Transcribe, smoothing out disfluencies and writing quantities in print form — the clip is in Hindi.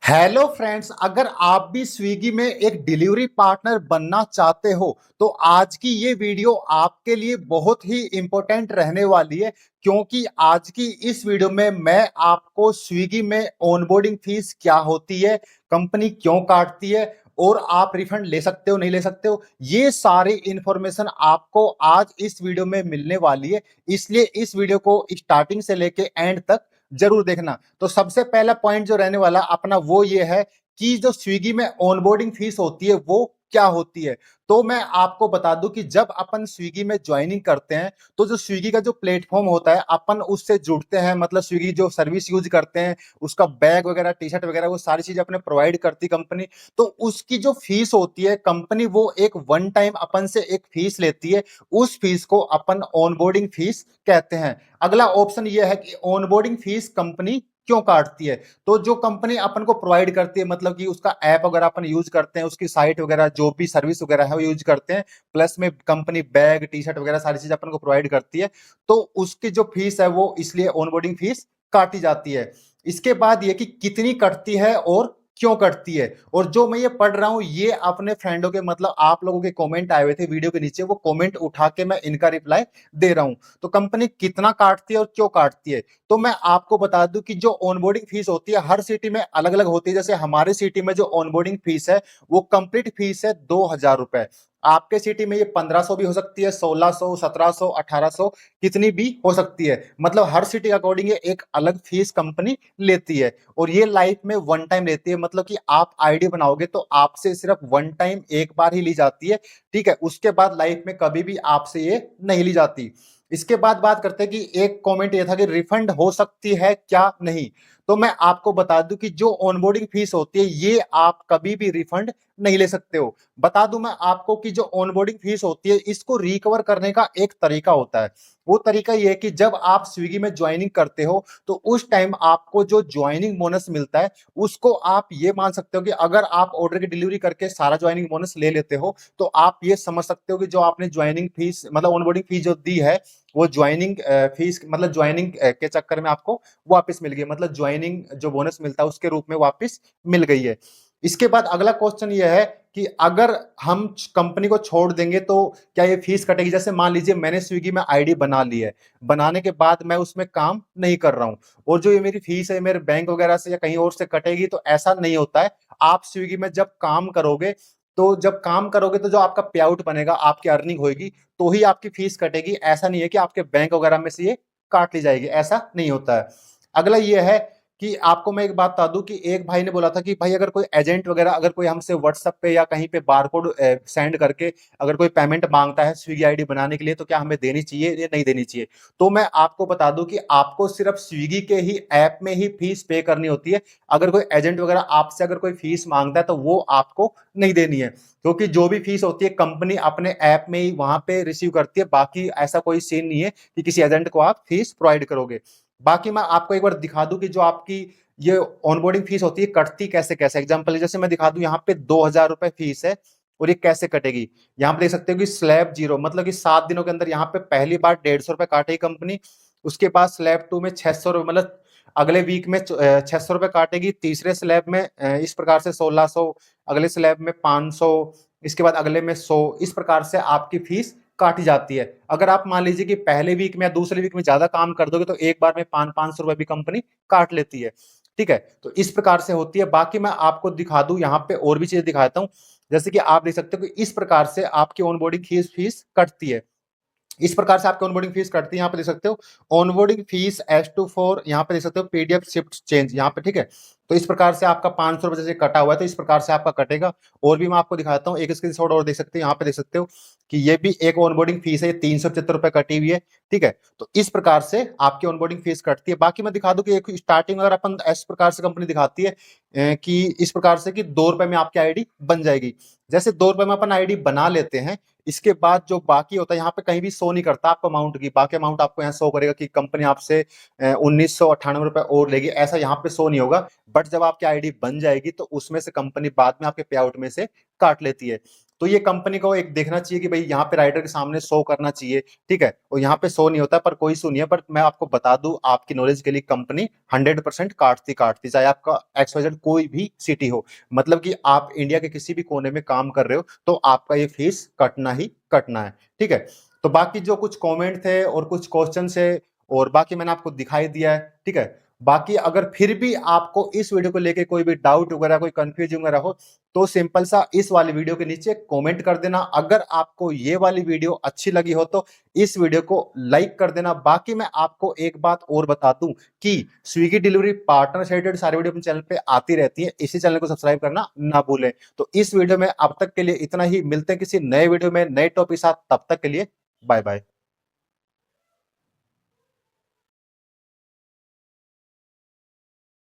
हेलो फ्रेंड्स, अगर आप भी स्विगी में एक डिलीवरी पार्टनर बनना चाहते हो तो आज की ये वीडियो आपके लिए बहुत ही इंपॉर्टेंट रहने वाली है। क्योंकि आज की इस वीडियो में मैं आपको स्विगी में ऑनबोर्डिंग फीस क्या होती है, कंपनी क्यों काटती है और आप रिफंड ले सकते हो नहीं ले सकते हो, ये सारी इंफॉर्मेशन आपको आज इस वीडियो में मिलने वाली है। इसलिए इस वीडियो को स्टार्टिंग से लेके एंड तक जरूर देखना। तो सबसे पहला पॉइंट जो रहने वाला अपना वो ये है कि जो स्विगी में ऑनबोर्डिंग फीस होती है वो क्या होती है। तो मैं आपको बता दूं कि जब अपन स्विगी में ज्वाइनिंग करते हैं तो जो स्विगी का जो प्लेटफॉर्म होता है अपन उससे जुड़ते हैं, मतलब स्विगी जो सर्विस यूज करते हैं उसका बैग वगैरह टी शर्ट वगैरह वो सारी चीजें अपने प्रोवाइड करती कंपनी। तो उसकी जो फीस होती है कंपनी वो एक वन टाइम अपन से एक फीस लेती है, उस फीस को अपन ऑनबोर्डिंग फीस कहते हैं। अगला ऑप्शन यह है कि ऑनबोर्डिंग फीस कंपनी क्यों काटती है। तो जो कंपनी अपन को प्रोवाइड करती है, मतलब कि उसका ऐप अगर अपन यूज करते हैं, उसकी साइट वगैरह जो भी सर्विस वगैरह है वो यूज करते हैं, प्लस में कंपनी बैग टी शर्ट वगैरह सारी चीज अपन को प्रोवाइड करती है, तो उसकी जो फीस है वो इसलिए ऑनबोर्डिंग फीस काटी जाती है। इसके बाद ये कि कितनी कटती है और क्यों कटती है, और जो मैं ये पढ़ रहा हूं ये अपने फ्रेंडों के, मतलब आप लोगों के कमेंट आए हुए थे वीडियो के नीचे, वो कमेंट उठा के मैं इनका रिप्लाई दे रहा हूं। तो कंपनी कितना काटती है और क्यों काटती है, तो मैं आपको बता दूं कि जो ऑनबोर्डिंग फीस होती है हर सिटी में अलग अलग होती है। जैसे हमारे सिटी में जो ऑनबोर्डिंग फीस है वो कंप्लीट फीस है 2,000 रुपए। आपके सिटी में ये 1,500 भी हो सकती है, 1,600, 1,700, 1,800 कितनी भी हो सकती है। मतलब हर सिटी अकॉर्डिंग एक अलग फीस कंपनी लेती है, और ये लाइफ में वन टाइम लेती है। मतलब कि आप आईडी बनाओगे तो आपसे सिर्फ वन टाइम एक बार ही ली जाती है, ठीक है। उसके बाद लाइफ में कभी भी आपसे ये नहीं ली जाती। इसके बाद बात करते हैं कि एक कमेंट ये था कि रिफंड हो सकती है क्या नहीं। तो मैं आपको बता दूं कि जो ऑनबोर्डिंग फीस होती है ये आप कभी भी रिफंड नहीं ले सकते हो। बता दूं मैं आपको कि जो ऑनबोर्डिंग फीस होती है इसको रिकवर करने का एक तरीका होता है। वो तरीका ये है कि जब आप स्विगी में ज्वाइनिंग करते हो तो उस टाइम आपको जो ज्वाइनिंग बोनस मिलता है उसको आप ये मान सकते हो कि अगर आप ऑर्डर की डिलीवरी करके सारा ज्वाइनिंग बोनस ले लेते हो तो आप ये समझ सकते हो कि जो आपने ज्वाइनिंग फीस मतलब ऑनबोर्डिंग फीस जो दी है वो ज्वाइनिंग फीस मतलब ज्वाइनिंग के चक्कर में आपको वापस मिल गई, मतलब ज्वाइनिंग जो बोनस मिलता है उसके रूप में वापस मिल गई है। इसके बाद अगला क्वेश्चन ये है कि अगर हम कंपनी को छोड़ देंगे तो क्या ये फीस कटेगी। जैसे मान लीजिए मैंने स्विगी में आईडी बना ली है, बनाने के बाद मैं उसमें काम नहीं कर रहा हूं और जो ये मेरी फीस है मेरे बैंक वगैरह से या कहीं और से कटेगी, तो ऐसा नहीं होता है। आप स्विगी में जब काम करोगे तो जो आपका पे आउट बनेगा, आपकी अर्निंग होगी, तो ही आपकी फीस कटेगी। ऐसा नहीं है कि आपके बैंक वगैरह में से ये काट ली जाएगी, ऐसा नहीं होता है। अगला ये है कि आपको मैं एक बात बता दूं कि एक भाई ने बोला था कि भाई अगर कोई एजेंट वगैरह अगर कोई हमसे व्हाट्सएप पे या कहीं पे बारकोड सेंड करके अगर कोई पेमेंट मांगता है स्विगी आईडी बनाने के लिए तो क्या हमें देनी चाहिए या नहीं देनी चाहिए। तो मैं आपको बता दूं कि आपको सिर्फ स्विगी के ही ऐप में ही फीस पे करनी होती है। अगर कोई एजेंट वगैरह आपसे अगर कोई फीस मांगता है तो वो आपको नहीं देनी है, क्योंकि जो भी फीस होती है कंपनी अपने ऐप में ही वहां पे रिसीव करती है। बाकी ऐसा कोई सीन नहीं है कि किसी एजेंट को आप फीस प्रोवाइड करोगे। बाकी मैं आपको एक बार दिखा दूं कि जो आपकी ये ऑनबोर्डिंग फीस होती है कटती कैसे कैसे। एग्जांपल जैसे मैं दिखा दूं, यहाँ पे 2,000 रुपए फीस है और ये कैसे कटेगी। यहाँ पे देख सकते हो कि स्लैब जीरो, मतलब कि 7 दिनों के अंदर यहाँ पे पहली बार 150 रुपए काटेगी कंपनी। उसके बाद स्लैब टू में 600 रुपए, मतलब अगले वीक में 600 रुपए काटेगी। तीसरे स्लैब में इस प्रकार से 1,600, अगले स्लैब में 500, इसके बाद अगले में 100, इस प्रकार से आपकी फीस काटी जाती है। अगर आप मान लीजिए कि पहले वीक में या दूसरे वीक में ज्यादा काम कर दोगे तो एक बार में 500 रुपए भी कंपनी काट लेती है, ठीक है। तो इस प्रकार से होती है। बाकी मैं आपको दिखा दूं यहाँ पे और भी चीजें दिखाता हूँ। जैसे कि आप देख सकते हो कि इस प्रकार से आपकी ऑनबोर्डिंग फीस कटती है। इस प्रकार से आपकी ऑनबोर्डिंग फीस कटती है। यहाँ पे देख सकते हो ऑनबोर्डिंग फीस S24, यहाँ पे देख सकते हो पीडीएफ शिफ्ट चेंज यहाँ पे, ठीक है। तो इस प्रकार से आपका 500 रुपए से कटा हुआ है, तो इस प्रकार से आपका कटेगा। और भी मैं आपको दिखाता हूँ एक स्क्रीनशॉट और देख सकते हो। यहाँ पे देख सकते हो कि ये भी एक ऑनबोर्डिंग फीस है, 375 रुपए कटी हुई है, ठीक है। तो इस प्रकार से आपकी ऑनबोर्डिंग फीस कटती है। बाकी मैं दिखा दूं कि एक स्टार्टिंग अगर अपन इस प्रकार से कंपनी दिखाती है कि इस प्रकार से कि 2 रुपए में आपकी आईडी बन जाएगी। जैसे 2 रुपए में अपन आईडी बना लेते हैं, इसके बाद जो बाकी होता है यहाँ पे कहीं भी शो नहीं करता आपको अमाउंट की, बाकी अमाउंट आपको यहाँ शो करेगा कि कंपनी आपसे 1,998 रुपए और लेगी, ऐसा यहाँ पे शो नहीं होगा। बट जब आपकी आईडी बन जाएगी तो उसमें से कंपनी बाद में आपके पे आउट में से काट लेती है। तो ये कंपनी को एक देखना चाहिए कि भाई यहाँ पे राइडर के सामने शो करना चाहिए, ठीक है, और यहाँ पे शो नहीं होता, पर कोई इशू नहीं है। पर मैं आपको बता दूं आपकी नॉलेज के लिए, कंपनी 100% काटती, चाहे आपका XYZ कोई भी सिटी हो, मतलब कि आप इंडिया के किसी भी कोने में काम कर रहे हो तो आपका ये फीस कटना ही कटना है, ठीक है। तो बाकी जो कुछ कमेंट थे और कुछ क्वेश्चन है और बाकी मैंने आपको दिखाई दिया है, ठीक है। बाकी अगर फिर भी आपको इस वीडियो को लेके कोई भी डाउट वगैरह, कोई कंफ्यूजन वगैरह हो, तो सिंपल सा इस वाली वीडियो के नीचे कमेंट कर देना। अगर आपको ये वाली वीडियो अच्छी लगी हो तो इस वीडियो को लाइक कर देना। बाकी मैं आपको एक बात और बता दूं कि स्विगी डिलीवरी पार्टनर से रिलेटेड सारी वीडियो अपने चैनल पे आती रहती है, इसी चैनल को सब्सक्राइब करना ना भूलें। तो इस वीडियो में अब तक के लिए इतना ही, मिलते हैं किसी नए वीडियो में नए टॉपिक के साथ, तब तक के लिए बाय बाय।